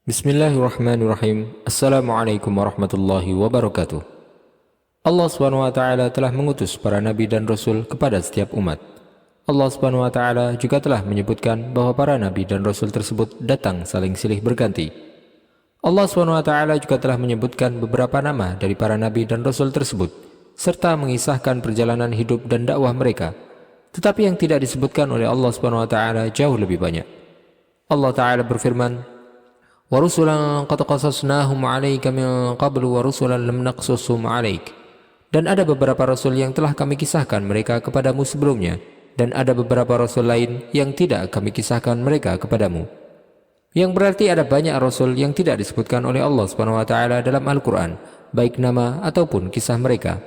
Bismillahirrahmanirrahim. Assalamualaikum warahmatullahi wabarakatuh. Allah Subhanahu wa taala telah mengutus para nabi dan rasul kepada setiap umat. Allah Subhanahu wa taala juga telah menyebutkan bahwa para nabi dan rasul tersebut datang saling silih berganti. Allah Subhanahu wa taala juga telah menyebutkan beberapa nama dari para nabi dan rasul tersebut serta mengisahkan perjalanan hidup dan dakwah mereka. Tetapi yang tidak disebutkan oleh Allah Subhanahu wa taala jauh lebih banyak. Allah taala berfirman, "Wa rusulan qad qasasnahum 'alaika min qablu wa rusulan lam naqsushum 'alaik." Dan ada beberapa rasul yang telah kami kisahkan mereka kepadamu sebelumnya, dan ada beberapa rasul lain yang tidak kami kisahkan mereka kepadamu. Yang berarti ada banyak rasul yang tidak disebutkan oleh Allah Subhanahu wa taala dalam Al-Qur'an, baik nama ataupun kisah mereka.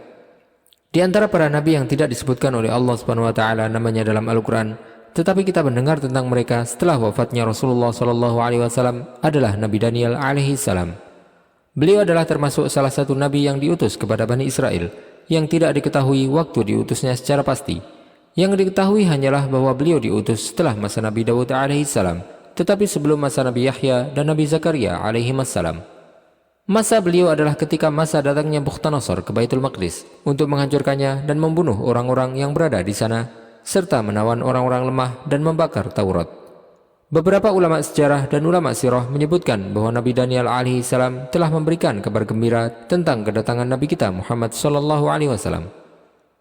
Di antara para nabi yang tidak disebutkan oleh Allah Subhanahu wa taala namanya dalam Al-Qur'an, tetapi kita mendengar tentang mereka setelah wafatnya Rasulullah SAW adalah Nabi Daniel alaihi salam. Beliau adalah termasuk salah satu nabi yang diutus kepada Bani Israel, yang tidak diketahui waktu diutusnya secara pasti. Yang diketahui hanyalah bahwa beliau diutus setelah masa Nabi Daud alaihi salam, tetapi sebelum masa Nabi Yahya dan Nabi Zakaria alaihi salam. Masa beliau adalah ketika masa datangnya Bukhtanasar ke Baitul Maqdis untuk menghancurkannya dan membunuh orang-orang yang berada di sana, serta menawan orang-orang lemah dan membakar Taurat. Beberapa ulama sejarah dan ulama sirah menyebutkan bahwa Nabi Daniel alaihi salam telah memberikan kabar gembira tentang kedatangan Nabi kita Muhammad sallallahu alaihi wasallam.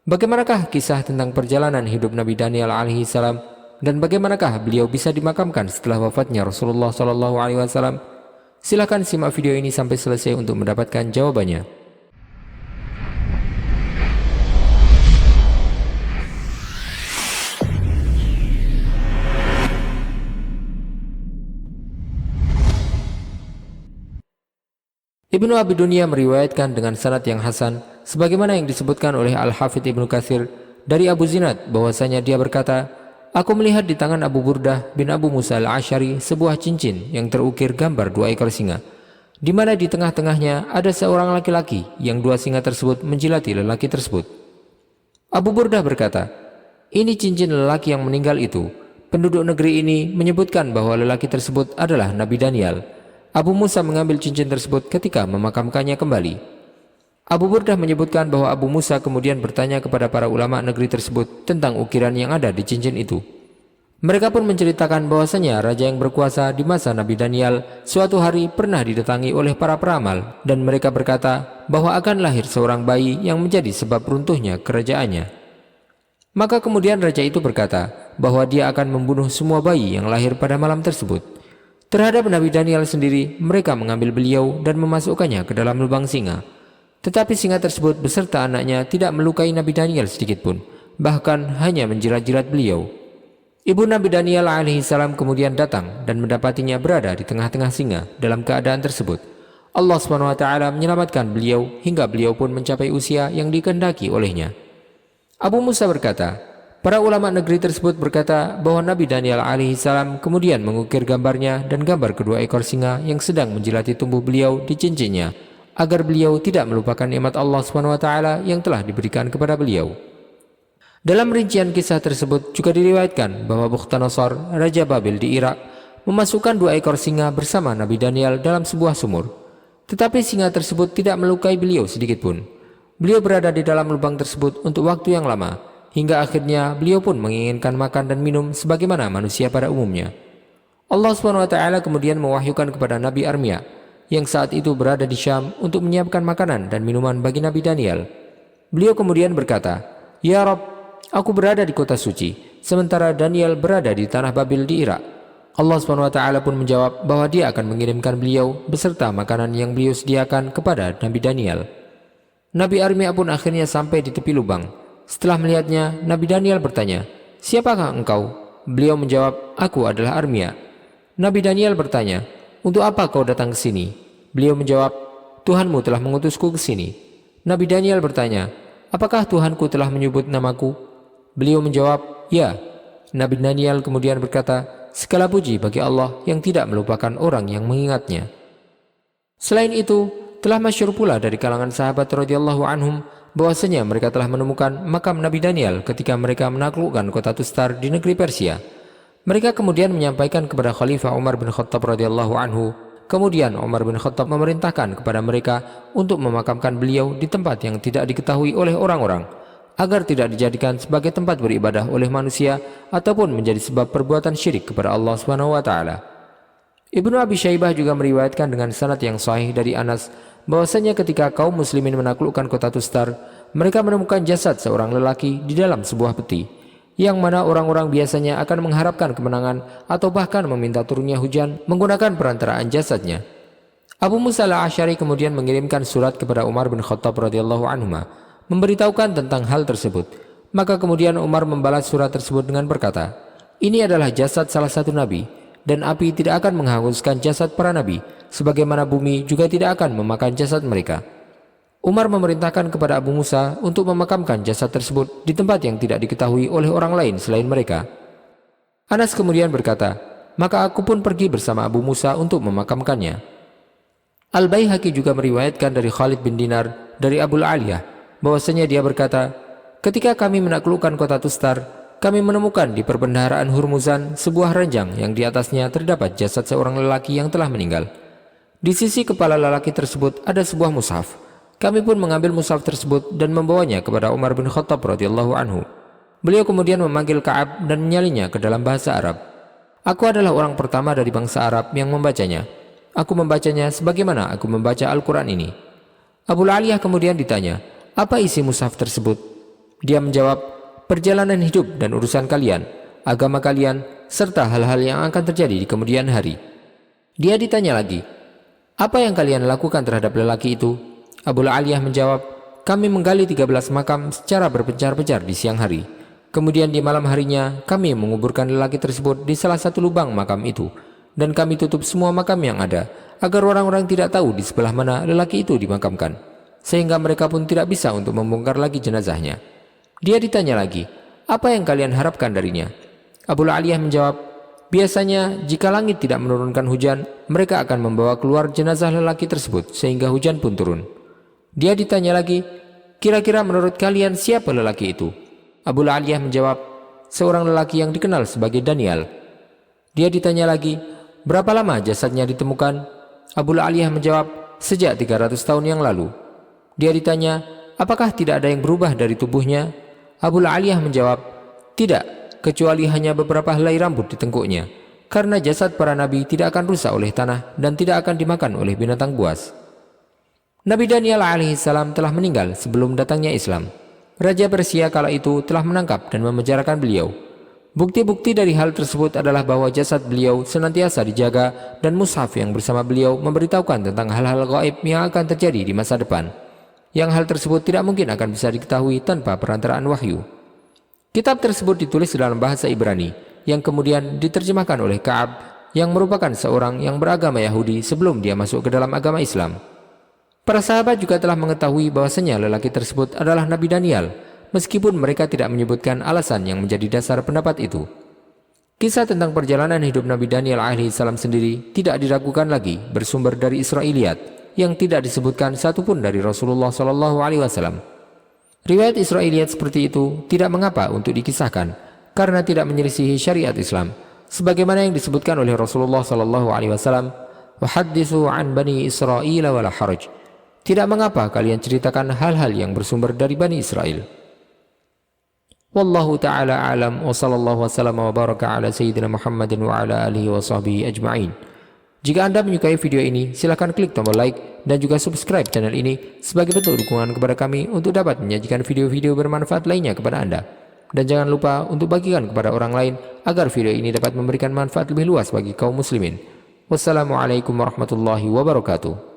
Bagaimanakah kisah tentang perjalanan hidup Nabi Daniel alaihi salam dan bagaimanakah beliau bisa dimakamkan setelah wafatnya Rasulullah sallallahu alaihi wasallam? Silakan simak video ini sampai selesai untuk mendapatkan jawabannya. Ibnu Abi Dunya meriwayatkan dengan sanad yang hasan sebagaimana yang disebutkan oleh Al-Hafidz Ibnu Katsir dari Abu Zinad bahwasanya dia berkata, "Aku melihat di tangan Abu Burdah bin Abu Musa al-Asy'ari sebuah cincin yang terukir gambar dua ekor singa, di mana di tengah-tengahnya ada seorang laki-laki yang dua singa tersebut menjilati lelaki tersebut." Abu Burdah berkata, "Ini cincin lelaki yang meninggal itu." Penduduk negeri ini menyebutkan bahwa lelaki tersebut adalah Nabi Daniel. Abu Musa mengambil cincin tersebut ketika memakamkannya kembali. Abu Burdah menyebutkan bahwa Abu Musa kemudian bertanya kepada para ulama negeri tersebut tentang ukiran yang ada di cincin itu. Mereka pun menceritakan bahwasanya raja yang berkuasa di masa Nabi Daniel suatu hari pernah didatangi oleh para peramal, dan mereka berkata bahwa akan lahir seorang bayi yang menjadi sebab runtuhnya kerajaannya. Maka kemudian raja itu berkata bahwa dia akan membunuh semua bayi yang lahir pada malam tersebut. Terhadap Nabi Daniel sendiri, mereka mengambil beliau dan memasukkannya ke dalam lubang singa. Tetapi singa tersebut beserta anaknya tidak melukai Nabi Daniel sedikitpun, bahkan hanya menjilat-jilat beliau. Ibu Nabi Daniel alaihi salam kemudian datang dan mendapatinya berada di tengah-tengah singa dalam keadaan tersebut. Allah Subhanahu wa taala menyelamatkan beliau hingga beliau pun mencapai usia yang dikehendaki olehnya. Abu Musa berkata, para ulama negeri tersebut berkata bahwa Nabi Daniel alaihi salam kemudian mengukir gambarnya dan gambar kedua ekor singa yang sedang menjilati tubuh beliau di cincinnya, agar beliau tidak melupakan nikmat Allah Subhanahu wa taala yang telah diberikan kepada beliau. Dalam rincian kisah tersebut juga diriwayatkan bahwa Bukhtanasar, Raja Babil di Irak, memasukkan dua ekor singa bersama Nabi Daniel dalam sebuah sumur. Tetapi singa tersebut tidak melukai beliau sedikitpun. Beliau berada di dalam lubang tersebut untuk waktu yang lama, hingga akhirnya beliau pun menginginkan makan dan minum sebagaimana manusia pada umumnya. Allah Subhanahu wa taala kemudian mewahyukan kepada Nabi Armia yang saat itu berada di Syam untuk menyiapkan makanan dan minuman bagi Nabi Daniel. Beliau kemudian berkata, "Ya Rabb, aku berada di kota suci, sementara Daniel berada di tanah Babil di Irak." Allah Subhanahu wa taala pun menjawab bahwa dia akan mengirimkan beliau beserta makanan yang beliau sediakan kepada Nabi Daniel. Nabi Armia pun akhirnya sampai di tepi lubang. Setelah melihatnya, Nabi Daniel bertanya, "Siapakah engkau?" Beliau menjawab, "Aku adalah Armia." Nabi Daniel bertanya, "Untuk apa kau datang ke sini?" Beliau menjawab, "Tuhanmu telah mengutusku ke sini." Nabi Daniel bertanya, "Apakah Tuhanku telah menyebut namaku?" Beliau menjawab, "Ya." Nabi Daniel kemudian berkata, "Segala puji bagi Allah yang tidak melupakan orang yang mengingatnya." Selain itu, telah masyhur pula dari kalangan sahabat radhiyallahu anhum bahwasanya mereka telah menemukan makam Nabi Daniel ketika mereka menaklukkan kota Tustar di negeri Persia. Mereka kemudian menyampaikan kepada Khalifah Umar bin Khattab radhiyallahu anhu Kemudian Umar bin Khattab memerintahkan kepada mereka untuk memakamkan beliau di tempat yang tidak diketahui oleh orang-orang, agar tidak dijadikan sebagai tempat beribadah oleh manusia ataupun menjadi sebab perbuatan syirik kepada Allah Subhanahu wa taala. Ibnu Abi Syaibah juga meriwayatkan dengan sanad yang sahih dari Anas bahwasanya ketika kaum muslimin menaklukkan kota Tustar, mereka menemukan jasad seorang lelaki di dalam sebuah peti, yang mana orang-orang biasanya akan mengharapkan kemenangan atau bahkan meminta turunnya hujan menggunakan perantaraan jasadnya. Abu Musa al-Asy'ari kemudian mengirimkan surat kepada Umar bin Khattab radhiyallahu anhu memberitahukan tentang hal tersebut. Maka kemudian Umar membalas surat tersebut dengan berkata, "Ini adalah jasad salah satu nabi, dan api tidak akan menghanguskan jasad para nabi, sebagaimana bumi juga tidak akan memakan jasad mereka." Umar memerintahkan kepada Abu Musa untuk memakamkan jasad tersebut di tempat yang tidak diketahui oleh orang lain selain mereka. Anas kemudian berkata, "Maka aku pun pergi bersama Abu Musa untuk memakamkannya." Al-Baihaqi juga meriwayatkan dari Khalid bin Dinar dari Abul Aliyah bahwasanya dia berkata, "Ketika kami menaklukkan kota Tustar, kami menemukan di perbendaharaan Hurmuzan sebuah ranjang yang di atasnya terdapat jasad seorang lelaki yang telah meninggal. Di sisi kepala lelaki tersebut ada sebuah mushaf. Kami pun mengambil mushaf tersebut dan membawanya kepada Umar bin Khattab radhiyallahu anhu. Beliau kemudian memanggil Ka'ab dan menyalinnya ke dalam bahasa Arab. Aku adalah orang pertama dari bangsa Arab yang membacanya. Aku membacanya sebagaimana aku membaca Al-Quran ini." Abu Aliyah kemudian ditanya, "Apa isi mushaf tersebut?" Dia menjawab, "Perjalanan hidup dan urusan kalian, agama kalian, serta hal-hal yang akan terjadi di kemudian hari." Dia ditanya lagi, "Apa yang kalian lakukan terhadap lelaki itu?" Abu Aliyah menjawab, "Kami menggali 13 makam secara berpencar-pencar di siang hari. Kemudian di malam harinya kami menguburkan lelaki tersebut di salah satu lubang makam itu, dan kami tutup semua makam yang ada, agar orang-orang tidak tahu di sebelah mana lelaki itu dimakamkan, sehingga mereka pun tidak bisa untuk membongkar lagi jenazahnya." Dia ditanya lagi, "Apa yang kalian harapkan darinya?" Abu Aliyah menjawab, "Biasanya jika langit tidak menurunkan hujan, mereka akan membawa keluar jenazah lelaki tersebut sehingga hujan pun turun." Dia ditanya lagi, "Kira-kira menurut kalian siapa lelaki itu?" Abu Aliyah menjawab, "Seorang lelaki yang dikenal sebagai Daniel." Dia ditanya lagi, "Berapa lama jasadnya ditemukan?" Abu Aliyah menjawab, "Sejak 300 tahun yang lalu." Dia ditanya, "Apakah tidak ada yang berubah dari tubuhnya?" Abu Aliyah menjawab, "Tidak, kecuali hanya beberapa helai rambut di tengkuknya, karena jasad para nabi tidak akan rusak oleh tanah dan tidak akan dimakan oleh binatang buas." Nabi Daniel alaihissalam telah meninggal sebelum datangnya Islam. Raja Persia kala itu telah menangkap dan memenjarakan beliau. Bukti-bukti dari hal tersebut adalah bahwa jasad beliau senantiasa dijaga dan mushaf yang bersama beliau memberitahukan tentang hal-hal gaib yang akan terjadi di masa depan, yang hal tersebut tidak mungkin akan bisa diketahui tanpa perantaraan wahyu. Kitab tersebut ditulis dalam bahasa Ibrani yang kemudian diterjemahkan oleh Ka'ab, yang merupakan seorang yang beragama Yahudi sebelum dia masuk ke dalam agama Islam. Para sahabat juga telah mengetahui bahwasanya lelaki tersebut adalah Nabi Daniel, meskipun mereka tidak menyebutkan alasan yang menjadi dasar pendapat itu. Kisah tentang perjalanan hidup Nabi Daniel alaihissalam sendiri tidak diragukan lagi bersumber dari Israiliyat, yang tidak disebutkan satupun dari Rasulullah SAW. Riwayat Israiliyat seperti itu tidak mengapa untuk dikisahkan, karena tidak menyelisihi syariat Islam, sebagaimana yang disebutkan oleh Rasulullah SAW, "Wahaditsu an bani Israil wala haraj." Tidak mengapa kalian ceritakan hal-hal yang bersumber dari Bani Israel. Wallahu ta'ala a'lam wa sallallahu wasallam wa baraka ala sayyidina Muhammadin wa ala alihi wa sahbihi ajma'in. Jika Anda menyukai video ini, silakan klik tombol like dan juga subscribe channel ini sebagai bentuk dukungan kepada kami untuk dapat menyajikan video-video bermanfaat lainnya kepada Anda. Dan jangan lupa untuk bagikan kepada orang lain agar video ini dapat memberikan manfaat lebih luas bagi kaum muslimin. Wassalamualaikum warahmatullahi wabarakatuh.